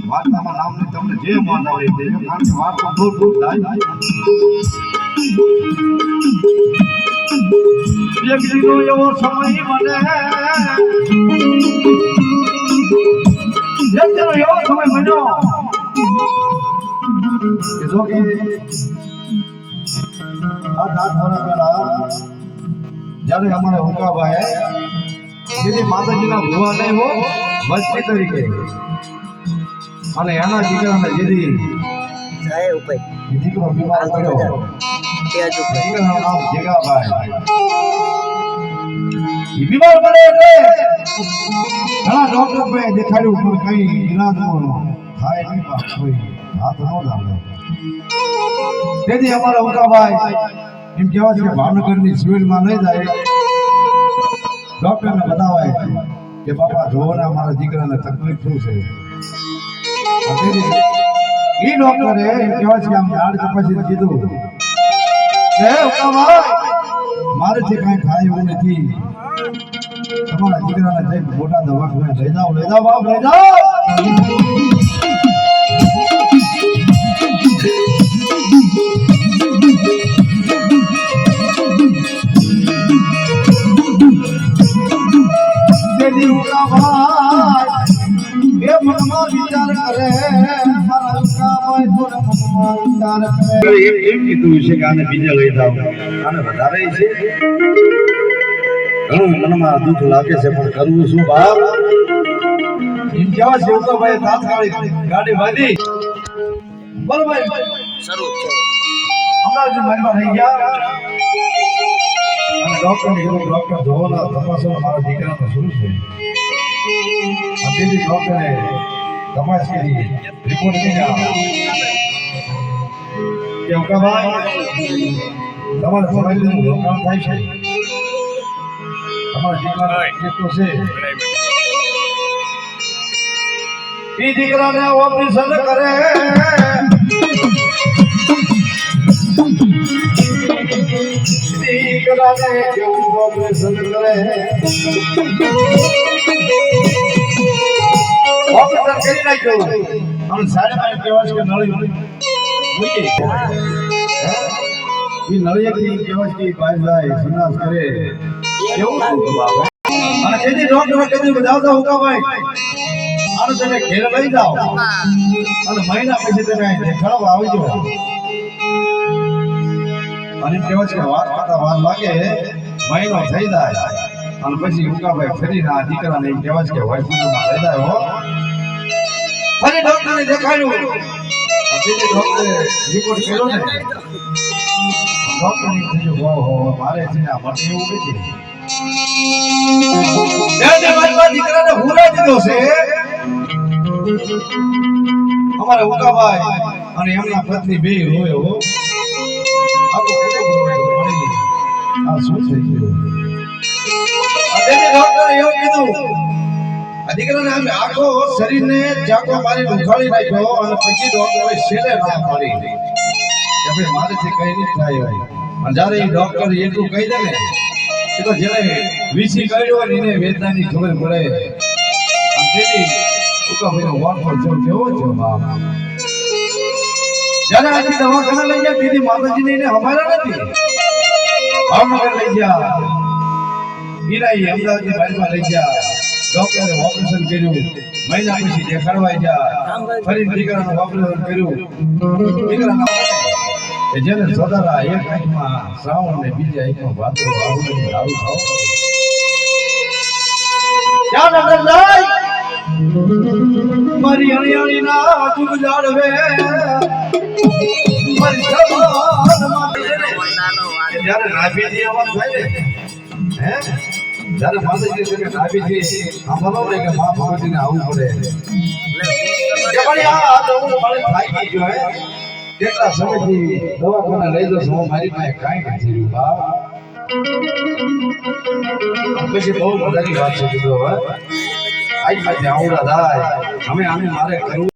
વાર્તામાં નામને તમને જે મન આવે તે કારણ કે વાર્તા દૂર દૂર થાય. એક દીનો એવો સમય મને એક દીનો એવો સમય બન્યો કે જો કે આ 8 વર્ષ પહેલા જ્યારે અમારા હુકાભાઈ જેથી માતાજીના ભુવા નહીં હો વસ્તી તરીકે અને એના દીકરાને જેથી જાય ઉપર દીકરો બીમાર પડ્યો ત્યાં જ ઉપર દીકરાનું નામ જગાભાઈ. એ બીમાર પડે એટલે ઘણા ડોક્ટર પાસે દેખાડ્યું પણ કઈ ઈલાજ થાય નહીં પણ કોઈ હાથ ન લાગે. તેથી અમારા ઉકાભાઈ એમ કહેવાય છે કે ભાવનગરની સિવિલમાં લઈ જાય ડોક્ટરને બતાવાય કે બાપા જોવો ને મારા દીકરાને તકલીફ શું છે. એ ડોક્ટરે એમ કહેવાય છે કે આમ આડ તપાસી કીધું કે ઉકાભાઈ મારેથી કાંઈ થાય એવું નથી, તમારા દીકરાને જઈ મોટા દવાખાને લઈ જાઓ બાપ લઈ જાઓ. એમ કીધું છે કે આને બીજે લઈ જાઓ, આને વધારે છે. ઘણું મનમાં દુઃખ લાગે છે પણ કરવું શું બાપ. એમ કેવા છે ઉકાભાઈ તાત્કાલિક ગાડી બાંધી બરોબર શરૂ હમણાં જ મનમાં થઈ ગયા અને ડોક્ટર જોવાના તપાસવા મારા દીકરાને શું છે. તેથી ડોક્ટરે તપાસ કરી રિપોર્ટ કર્યા કે ઉકાભાઈ તમારે ફોરેનનું રોકાણ થાય છે, તમારા દીકરાને કેટલું છે એ દીકરાને ઓપરેશન કરે દીકરાને કેવું ઓપરેશન કરે ઓપરેશન કરી નાખ્યું અને સાડે પાંચ કહેવાય કે નળી મૂકી એ નળિયાથી કહેવાય કે ભાઈ જાય સંનાસ કરે કેવું અને તેથી ડોક્ટરે કીધું કે જાઓ ઉકાભાઈ આને તમે ઘેર લઈ જાઓ અને મહિના પછી તમે દેખાડવા આવી જાઓ. અને કહેવાય કે વાત કરતા વાર લાગે મહિનો થઈ જાય અને પછી ઉકાભાઈ ફરીને આ દીકરાને એમ કહેવાય કે હોસ્પિટલમાં લઈ જાય હો. ફરી ડોક્ટરને દેખાડ્યું તેથી ડોક્ટરે રિપોર્ટ કર્યો ને ડોક્ટરને કીધું હો મારે છે ને મને એવું નથી દીકરાને હુરા દીધો છે અમારા ઉકાભાઈ અને એમના પત્ની બે રોય હો. આ શું થઈ ગયું. ડોક્ટરે એવું કીધું આ દીકરાને આમ આખો શરીરને ચાકો મારી ઉખાડી નાખ્યો અને પછી ડોક્ટરે છેલ્લે ના પાડી કે ભાઈ મારેથી કઈ નહીં થાય. અને જ્યારે એ ડોક્ટર એટલું કહી દે ને એ તો જેને વીસી કર્યો ને એને વેદનાની ખબર પડે. તેથી ઉકાભાઈનો વાળો જો કેવો છે બાપ. જ્યારે આથી દવાખાના લઈ ગયા તેથી માતાજીને એને હમારા નથી ભાવનગર લઈ ગયા ઈરાઈ અમદાવાદની બાજુમાં લઈ ગયા. ડોક્ટરે ઓપરેશન કર્યું મહિના પછી દેખાડવા ગયા ફરી દીકરાનું ઓપરેશન કર્યું. દીકરાના જેને સદારા એક આંખમાં શ્રાવણ ને બીજા આંખમાં ભાદરો આવું આવું ખાવ ક્યાં નગર જાય મારી અણિયાળી ના તુગ જાડવે મારી જવાન જ્યારે નાભીજી અવાજ થાય ને હે જ્યારે માતાજી કે નાભીજી આમનો ને કે મા ભગવતીને આવવું પડે કે ભાઈ આ તો હું મારે થાકી ગયો હે કેટલા સમયથી દવાખાને લઈ જશો મારી પાસે કાંઈ નથી રહ્યું બા. પછી બહુ મજાની વાત છે કીધું હવે આજે આવડા થાય અમે આને મારે કરવું